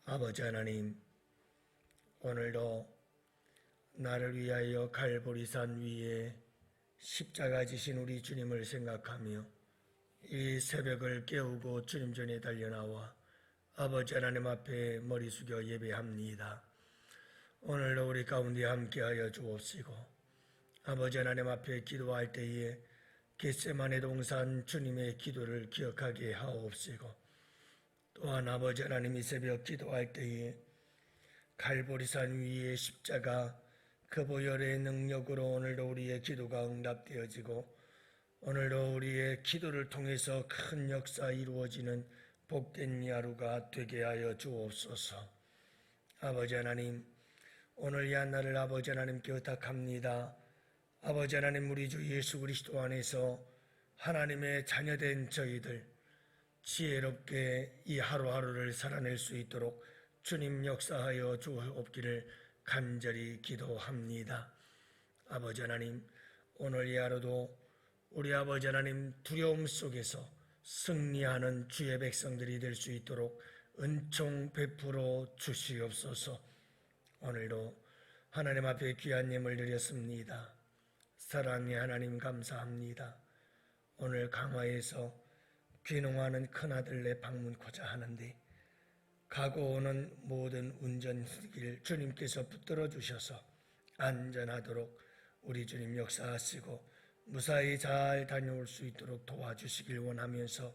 아버지 하나님, 오늘도 나를 위하여 갈보리산 위에 십자가 지신 우리 주님을 생각하며 이 새벽을 깨우고 주님 전에 달려나와 아버지 하나님 앞에 머리 숙여 예배합니다. 오늘도 우리 가운데 함께하여 주옵시고, 아버지 하나님 앞에 기도할 때에 겟세마네 동산 주님의 기도를 기억하게 하옵시고, 또한 아버지 하나님 이 새벽 기도할 때에 갈보리산 위에 십자가 그 보혈의 능력으로 오늘도 우리의 기도가 응답되어지고, 오늘도 우리의 기도를 통해서 큰 역사 이루어지는 복된 하루가 되게 하여 주옵소서. 아버지 하나님, 오늘 이 한날을 아버지 하나님께 의탁합니다. 아버지 하나님, 우리 주 예수 그리스도 안에서 하나님의 자녀된 저희들 지혜롭게 이 하루하루를 살아낼 수 있도록 주님 역사하여 주옵기를 간절히 기도합니다. 아버지 하나님, 오늘 이 하루도 우리 아버지 하나님 두려움 속에서 승리하는 주의 백성들이 될 수 있도록 은총 베풀어 주시옵소서. 오늘도 하나님 앞에 귀한 예물 드렸습니다. 사랑의 하나님 감사합니다. 오늘 강화에서 귀농하는 큰아들네 방문코자 하는데 가고 오는 모든 운전길 주님께서 붙들어 주셔서 안전하도록 우리 주님 역사하시고 무사히 잘 다녀올 수 있도록 도와주시길 원하면서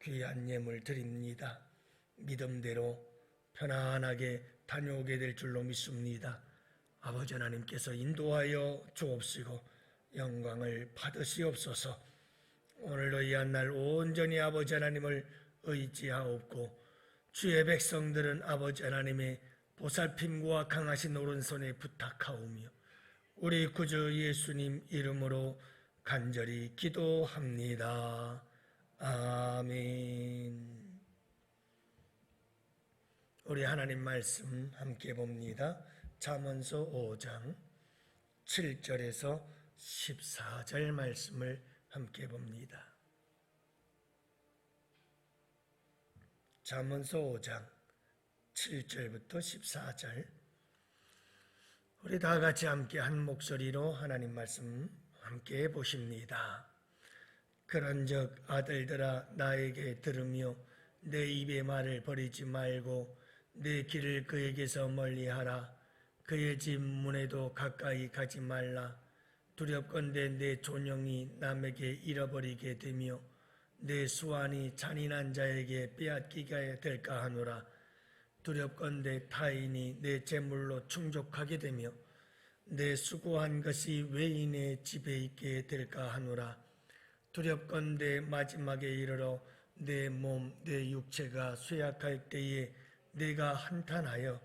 귀한 예물 드립니다. 믿음대로 편안하게 다녀오게 될 줄로 믿습니다. 아버지 하나님께서 인도하여 주옵시고 영광을 받으시옵소서. 오늘도 이 한날 온전히 아버지 하나님을 의지하옵고 주의 백성들은 아버지 하나님의 보살핌과 강하신 오른손에 부탁하오며 우리 구주 예수님 이름으로 간절히 기도합니다. 아멘. 우리 하나님 말씀 함께 봅니다. 잠언서 5장 7절에서 14절 말씀을 함께 봅니다. 잠언서 5장 7절부터 14절, 우리 다 같이 함께 한 목소리로 하나님 말씀 함께 보십니다. 그런즉 아들들아 나에게 들으며 내 입의 말을 버리지 말고 내 길을 그에게서 멀리하라. 그의 집 문에도 가까이 가지 말라. 두렵건대 내 존영이 남에게 잃어버리게 되며 내 수완이 잔인한 자에게 빼앗기게 될까 하노라. 두렵건대 타인이 내 재물로 충족하게 되며 내 수고한 것이 외인의 집에 있게 될까 하노라. 두렵건대 마지막에 이르러 내 몸, 내 육체가 쇠약할 때에 내가 한탄하여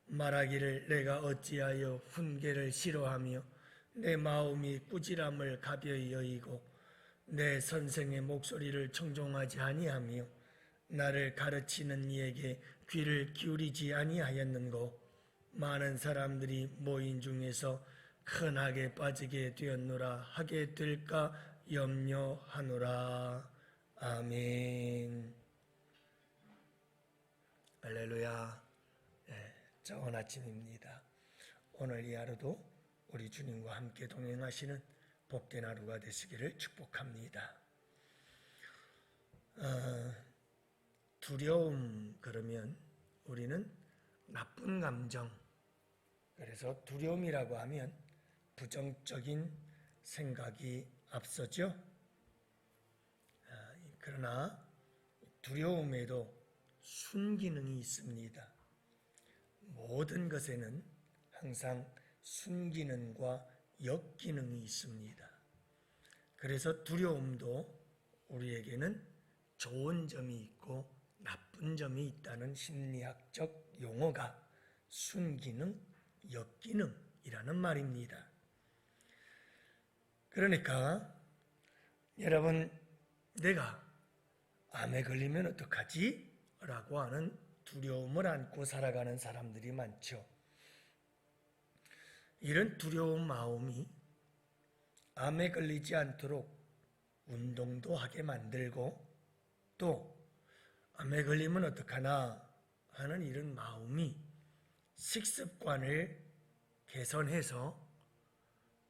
말하기를 내가 어찌하여 훈계를 싫어하며 내 마음이 꾸지람을 가벼이 여기고 내 선생의 목소리를 청종하지 아니하며 나를 가르치는 이에게 귀를 기울이지 아니하였는고. 많은 사람들이 모인 중에서 큰 악에 빠지게 되었노라 하게 될까 염려하노라. 아멘. 할렐루야. 좋은 아침입니다. 오늘 이 하루도 우리 주님과 함께 동행하시는 복된 하루가 되시기를 축복합니다. 두려움 그러면 우리는 나쁜 감정, 그래서 두려움이라고 하면 부정적인 생각이 앞서죠. 그러나 두려움에도 순기능이 있습니다. 모든 것에는 항상 순기능과 역기능이 있습니다. 그래서 두려움도 우리에게는 좋은 점이 있고 나쁜 점이 있다는 심리학적 용어가 순기능, 역기능이라는 말입니다. 그러니까 여러분, 내가 암에 걸리면 어떡하지? 라고 하는 두려움을 안고 살아가는 사람들이 많죠. 이런 두려운 마음이 암에 걸리지 않도록 운동도 하게 만들고 또 암에 걸리면 어떡하나 하는 이런 마음이 식습관을 개선해서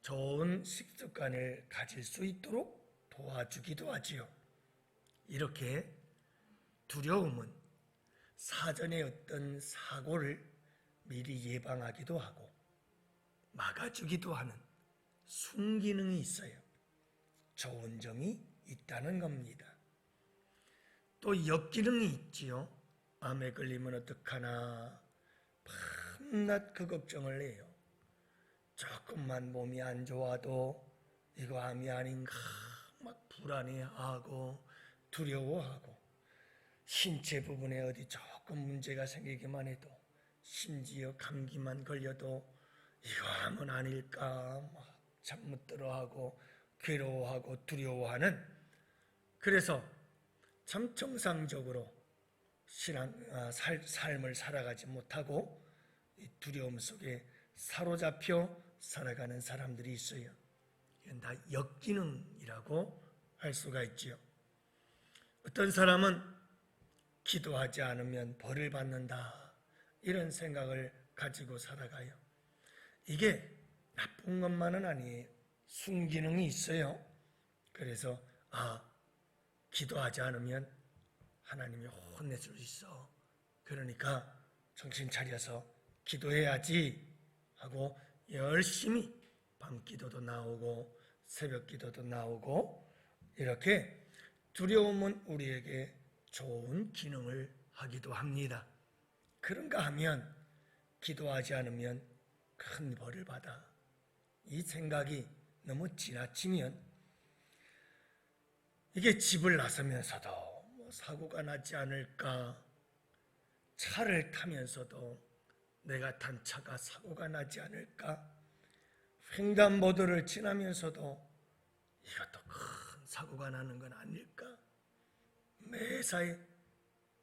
좋은 식습관을 가질 수 있도록 도와주기도 하지요. 이렇게 두려움은 사전에 어떤 사고를 미리 예방하기도 하고 막아주기도 하는 순기능이 있어요. 좋은 점이 있다는 겁니다. 또 역기능이 있지요. 암에 걸리면 어떡하나 밤낮 그 걱정을 해요. 조금만 몸이 안 좋아도 이거 암이 아닌가 막 불안해하고 두려워하고 신체 부분에 어디 조금 문제가 생기기만 해도 심지어 감기만 걸려도 이거 암은 아닐까 막 잠 못 들어하고 괴로워하고 두려워하는, 그래서 참 정상적으로 삶을 살아가지 못하고 이 두려움 속에 사로잡혀 살아가는 사람들이 있어요. 이건 다 역기능이라고 할 수가 있지요. 어떤 사람은 기도하지 않으면 벌을 받는다 이런 생각을 가지고 살아가요. 이게 나쁜 것만은 아니에요. 순기능이 있어요. 그래서 기도하지 않으면 하나님이 혼내줄 수 있어. 그러니까 정신 차려서 기도해야지 하고 열심히 밤기도도 나오고 새벽기도도 나오고, 이렇게 두려움은 우리에게 좋은 기능을 하기도 합니다. 그런가 하면 기도하지 않으면 큰 벌을 받아. 이 생각이 너무 지나치면 이게 집을 나서면서도 사고가 나지 않을까, 차를 타면서도 내가 탄 차가 사고가 나지 않을까, 횡단보도를 지나면서도 이것도 큰 사고가 나는 건 아닐까, 매사에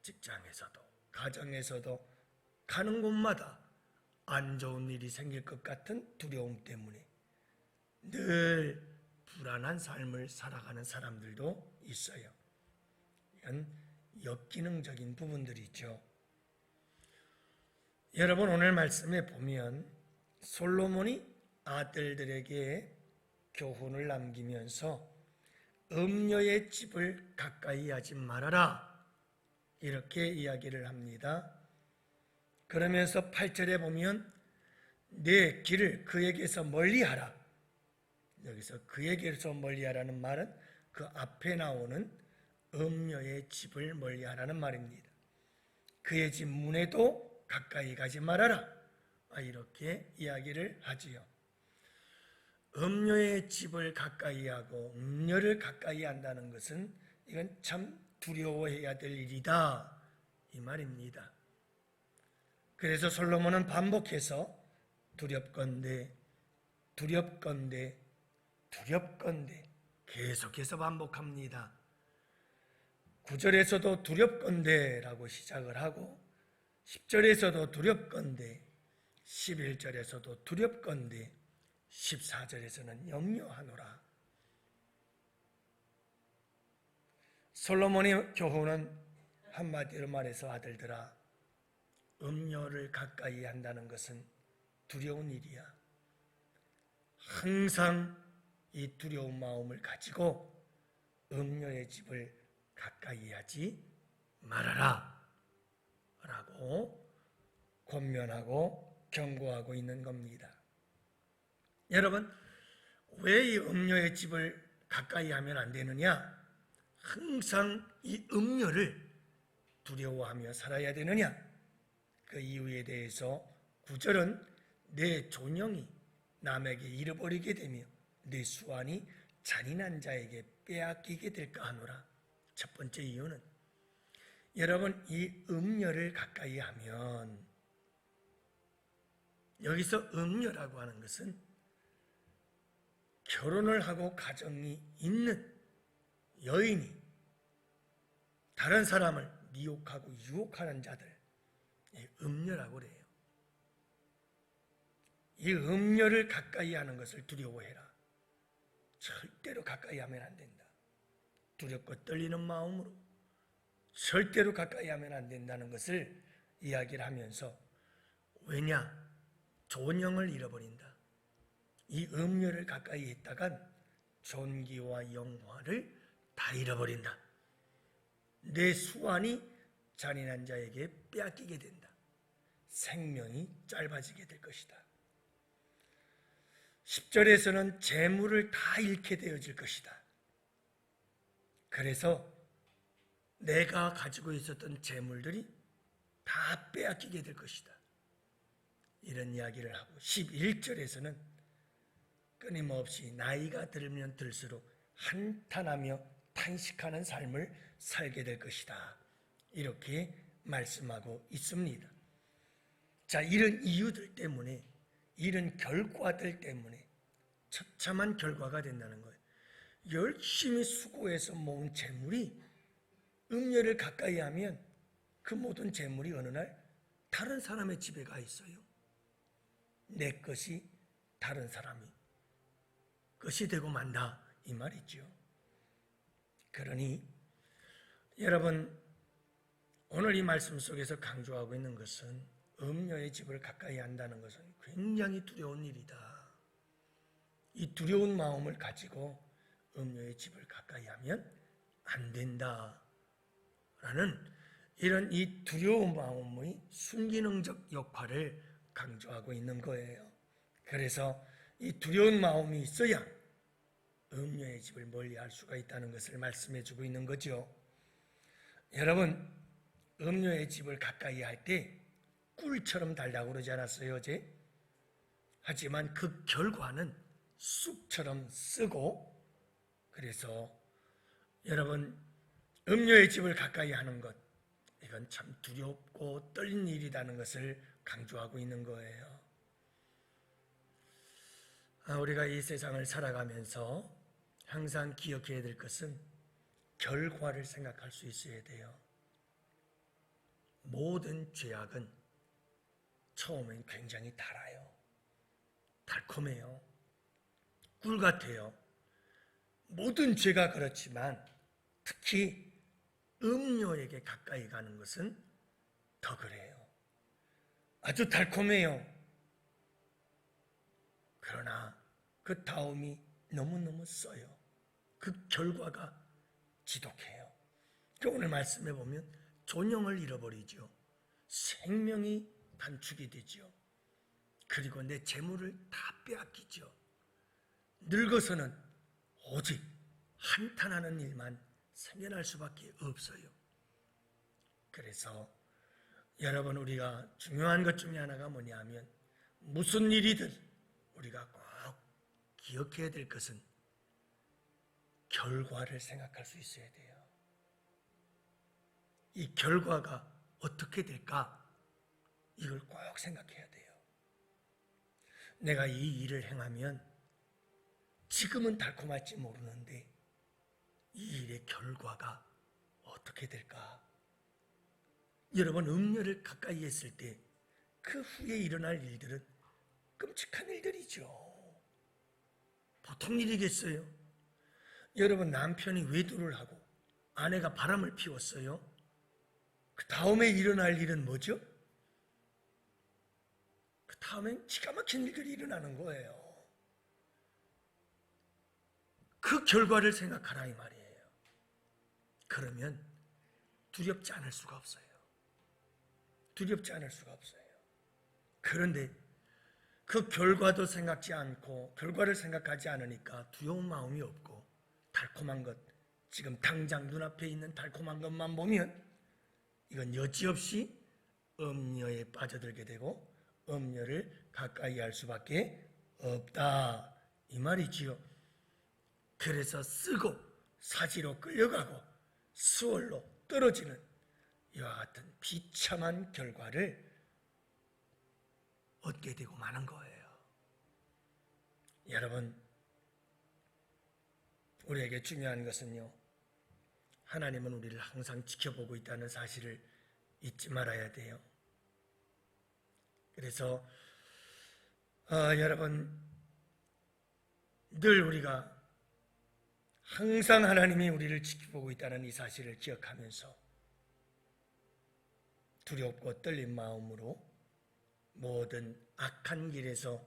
직장에서도 가정에서도 가는 곳마다 안 좋은 일이 생길 것 같은 두려움 때문에 늘 불안한 삶을 살아가는 사람들도 있어요. 이건 역기능적인 부분들이죠. 여러분, 오늘 말씀에 보면 솔로몬이 아들들에게 교훈을 남기면서 음녀의 집을 가까이 하지 말아라 이렇게 이야기를 합니다. 그러면서 8절에 보면 내 길을 그에게서 멀리하라. 여기서 그에게서 멀리하라는 말은 그 앞에 나오는 음녀의 집을 멀리하라는 말입니다. 그의 집 문에도 가까이 가지 말아라. 이렇게 이야기를 하지요. 음녀의 집을 가까이 하고 음녀를 가까이 한다는 것은 이건 참 두려워해야 될 일이다 이 말입니다. 그래서 솔로몬은 반복해서 두렵건대 두렵건대 두렵건대 계속해서 반복합니다. 9절에서도 두렵건대라고 시작을 하고 10절에서도 두렵건대, 11절에서도 두렵건대, 14절에서는 염려하노라. 솔로몬의 교훈은 한마디로 말해서 아들들아, 음녀를 가까이 한다는 것은 두려운 일이야. 항상 이 두려운 마음을 가지고 음녀의 집을 가까이 하지 말아라 라고 권면하고 경고하고 있는 겁니다. 여러분, 왜 이 음녀의 집을 가까이 하면 안 되느냐? 항상 이 음녀를 두려워하며 살아야 되느냐? 그 이유에 대해서 9절은 내 존영이 남에게 잃어버리게 되며 내 수완이 잔인한 자에게 빼앗기게 될까 하노라. 첫 번째 이유는 여러분, 이 음녀를 가까이 하면, 여기서 음녀라고 하는 것은 결혼을 하고 가정이 있는 여인이 다른 사람을 미혹하고 유혹하는 자들, 음녀라고 그래요. 이 음녀를 가까이 하는 것을 두려워해라. 절대로 가까이 하면 안 된다. 두렵고 떨리는 마음으로 절대로 가까이 하면 안 된다는 것을 이야기를 하면서 왜냐? 좋은 영을 잃어버린다. 이 음료를 가까이 했다간 존귀와 영화를 다 잃어버린다. 내 수완이 잔인한 자에게 빼앗기게 된다. 생명이 짧아지게 될 것이다. 10절에서는 재물을 다 잃게 되어질 것이다. 그래서 내가 가지고 있었던 재물들이 다 빼앗기게 될 것이다. 이런 이야기를 하고 11절에서는 끊임없이 나이가 들면 들수록 한탄하며 탄식하는 삶을 살게 될 것이다. 이렇게 말씀하고 있습니다. 자, 이런 이유들 때문에, 이런 결과들 때문에 처참한 결과가 된다는 거예요. 열심히 수고해서 모은 재물이 음료를 가까이 하면 그 모든 재물이 어느 날 다른 사람의 집에 가 있어요. 내 것이 다른 사람이 것이 되고 만다, 이 말이죠. 그러니 여러분, 오늘 이 말씀 속에서 강조하고 있는 것은 음녀의 집을 가까이 한다는 것은 굉장히 두려운 일이다. 이 두려운 마음을 가지고 음녀의 집을 가까이 하면 안 된다 라는 이런 이 두려운 마음의 순기능적 역할을 강조하고 있는 거예요. 그래서 이 두려운 마음이 있어야 음녀의 집을 멀리할 수가 있다는 것을 말씀해 주고 있는 거죠. 여러분, 음녀의 집을 가까이 할 때 꿀처럼 달라고 그러지 않았어요, 어제? 하지만 그 결과는 쑥처럼 쓰고, 그래서 여러분, 음녀의 집을 가까이 하는 것, 이건 참 두렵고 떨린 일이라는 것을 강조하고 있는 거예요. 우리가 이 세상을 살아가면서 항상 기억해야 될 것은 결과를 생각할 수 있어야 돼요. 모든 죄악은 처음엔 굉장히 달아요. 달콤해요. 꿀 같아요. 모든 죄가 그렇지만 특히 음료에게 가까이 가는 것은 더 그래요. 아주 달콤해요. 그러나 그 다음이 너무너무 써요. 그 결과가 지독해요. 오늘 말씀해 보면 존영을 잃어버리죠. 생명이 단축이 되죠. 그리고 내 재물을 다 빼앗기죠. 늙어서는 오직 한탄하는 일만 생겨날 수밖에 없어요. 그래서 여러분, 우리가 중요한 것 중에 하나가 뭐냐면 무슨 일이든 우리가 꼭 기억해야 될 것은 결과를 생각할 수 있어야 돼요. 이 결과가 어떻게 될까? 이걸 꼭 생각해야 돼요. 내가 이 일을 행하면 지금은 달콤할지 모르는데 이 일의 결과가 어떻게 될까? 여러분, 음료를 가까이 했을 때 그 후에 일어날 일들은 끔찍한 일들이죠. 보통 일이겠어요? 여러분, 남편이 외도를 하고 아내가 바람을 피웠어요. 그 다음에 일어날 일은 뭐죠? 그 다음엔 기가 막힌 일들이 일어나는 거예요. 그 결과를 생각하라, 이 말이에요. 그러면 두렵지 않을 수가 없어요. 두렵지 않을 수가 없어요. 그런데 그 결과도 생각지 않고 결과를 생각하지 않으니까 두려운 마음이 없고 달콤한 것, 지금 당장 눈앞에 있는 달콤한 것만 보면 이건 여지없이 음녀에 빠져들게 되고 음녀를 가까이 할 수밖에 없다, 이 말이지요. 그래서 쓰고 사지로 끌려가고 수월로 떨어지는 이와 같은 비참한 결과를 얻게 되고 마는 거예요. 여러분, 우리에게 중요한 것은요, 하나님은 우리를 항상 지켜보고 있다는 사실을 잊지 말아야 돼요. 그래서 여러분, 늘 우리가 항상 하나님이 우리를 지켜보고 있다는 이 사실을 기억하면서 두렵고 떨린 마음으로 모든 악한 길에서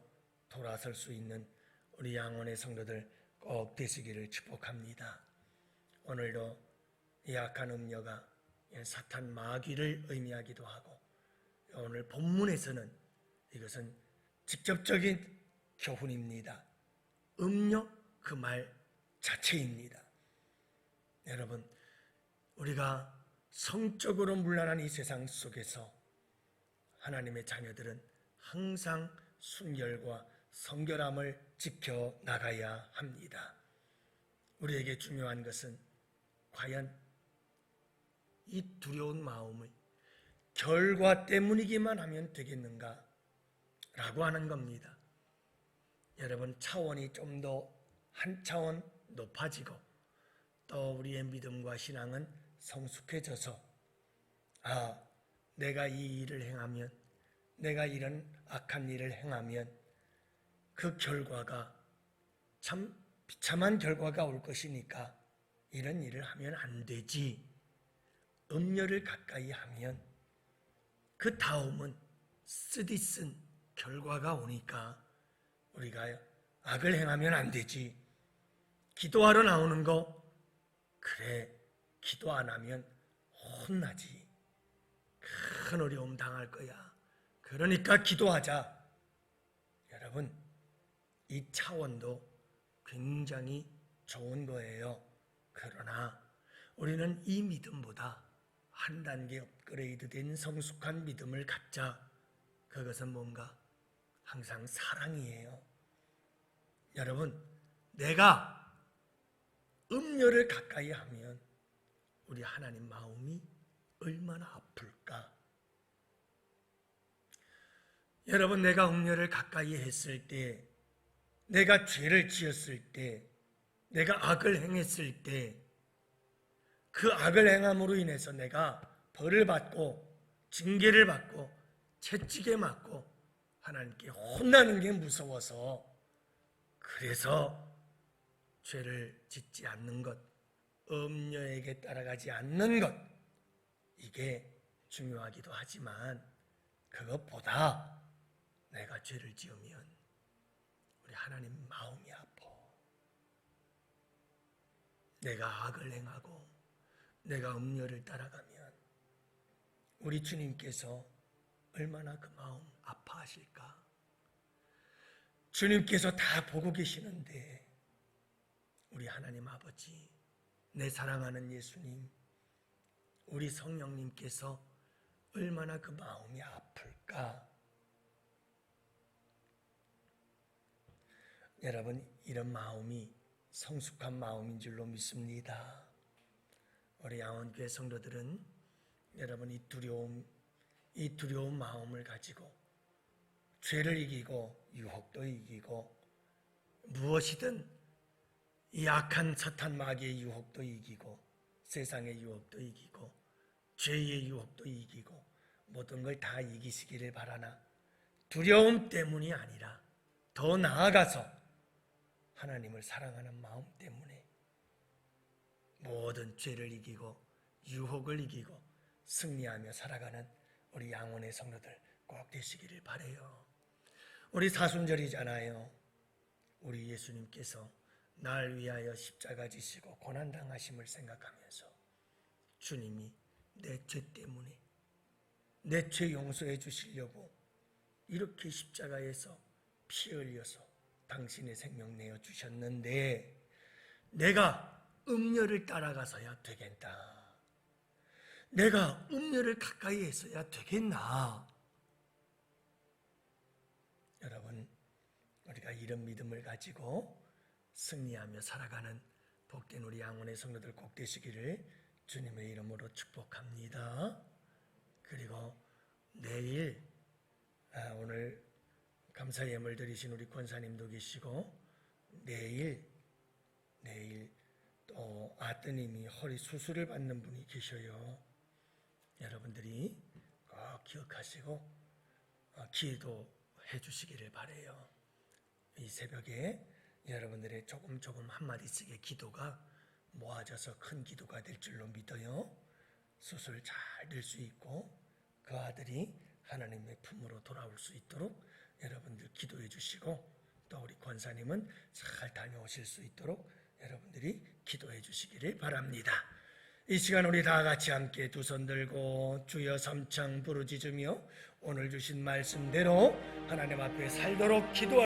돌아설 수 있는 우리 양원의 성도들 꼭 되시기를 축복합니다. 오늘도 이 악한 음료가 사탄 마귀를 의미하기도 하고, 오늘 본문에서는 이것은 직접적인 교훈입니다. 음료 그 말 자체입니다. 여러분, 우리가 성적으로 문란한 이 세상 속에서 하나님의 자녀들은 항상 순결과 성결함을 지켜나가야 합니다. 우리에게 중요한 것은 과연 이 두려운 마음을 결과 때문이기만 하면 되겠는가 라고 하는 겁니다. 여러분, 차원이 좀 더 한 차원 높아지고 또 우리의 믿음과 신앙은 성숙해져서 내가 이 일을 행하면, 내가 이런 악한 일을 행하면 그 결과가 참 비참한 결과가 올 것이니까 이런 일을 하면 안 되지. 음료를 가까이 하면 그 다음은 쓰디쓴 결과가 오니까 우리가 악을 행하면 안 되지. 기도하러 나오는 거, 그래, 기도 안 하면 혼나지. 큰 어려움 당할 거야. 그러니까 기도하자. 여러분, 이 차원도 굉장히 좋은 거예요. 그러나 우리는 이 믿음보다 한 단계 업그레이드된 성숙한 믿음을 갖자. 그것은 뭔가? 항상 사랑이에요. 여러분, 내가 음료를 가까이 하면 우리 하나님 마음이 얼마나 아플까? 여러분, 내가 음료를 가까이 했을 때, 내가 죄를 지었을 때, 내가 악을 행했을 때, 그 악을 행함으로 인해서 내가 벌을 받고 징계를 받고 채찍에 맞고 하나님께 혼나는 게 무서워서, 그래서 죄를 짓지 않는 것, 음녀에게 따라가지 않는 것, 이게 중요하기도 하지만 그것보다 내가 죄를 지으면 우리 하나님 마음이 아파. 내가 악을 행하고 내가 음녀를 따라가면 우리 주님께서 얼마나 그 마음 아파하실까? 주님께서 다 보고 계시는데 우리 하나님 아버지, 내 사랑하는 예수님, 우리 성령님께서 얼마나 그 마음이 아플까? 여러분, 이런 마음이 성숙한 마음인 줄로 믿습니다. 우리 양원교회 성도들은 여러분 이 두려운 마음을 가지고 죄를 이기고 유혹도 이기고 무엇이든 이 악한 사탄 마귀의 유혹도 이기고 세상의 유혹도 이기고 죄의 유혹도 이기고 모든 걸 다 이기시기를 바라나, 두려움 때문이 아니라 더 나아가서 하나님을 사랑하는 마음 때문에 모든 죄를 이기고 유혹을 이기고 승리하며 살아가는 우리 양원의 성도들 꼭 되시기를 바라요. 우리 사순절이잖아요. 우리 예수님께서 날 위하여 십자가 지시고 고난당하심을 생각하면서 주님이 내 죄 때문에 내 죄 용서해 주시려고 이렇게 십자가에서 피 흘려서 당신의 생명 내어 주셨는데 내가 음녀를 따라가서야 되겠다. 내가 음녀를 가까이 했어야 되겠나? 여러분, 우리가 이런 믿음을 가지고 승리하며 살아가는 복된 우리 양원의 성도들 꼭 되시기를 주님의 이름으로 축복합니다. 그리고 내일 오늘 감사 예물 드리신 우리 권사님도 계시고 내일 또 아드님이 허리 수술을 받는 분이 계셔요. 여러분들이 꼭 기억하시고 기도해 주시기를 바라요. 이 새벽에 여러분들의 조금 한마디씩의 기도가 모아져서 큰 기도가 될 줄로 믿어요. 수술 잘 될 수 있고 그 아들이 하나님의 품으로 돌아올 수 있도록 여러분들 기도해 주시고, 또 우리 권사님은 잘 다녀오실 수 있도록 여러분들이 기도해 주시기를 바랍니다. 이 시간 우리 다 같이 함께 두 손 들고 주여 삼창 부르짖으며 오늘 주신 말씀대로 하나님 앞에 살도록 기도하시기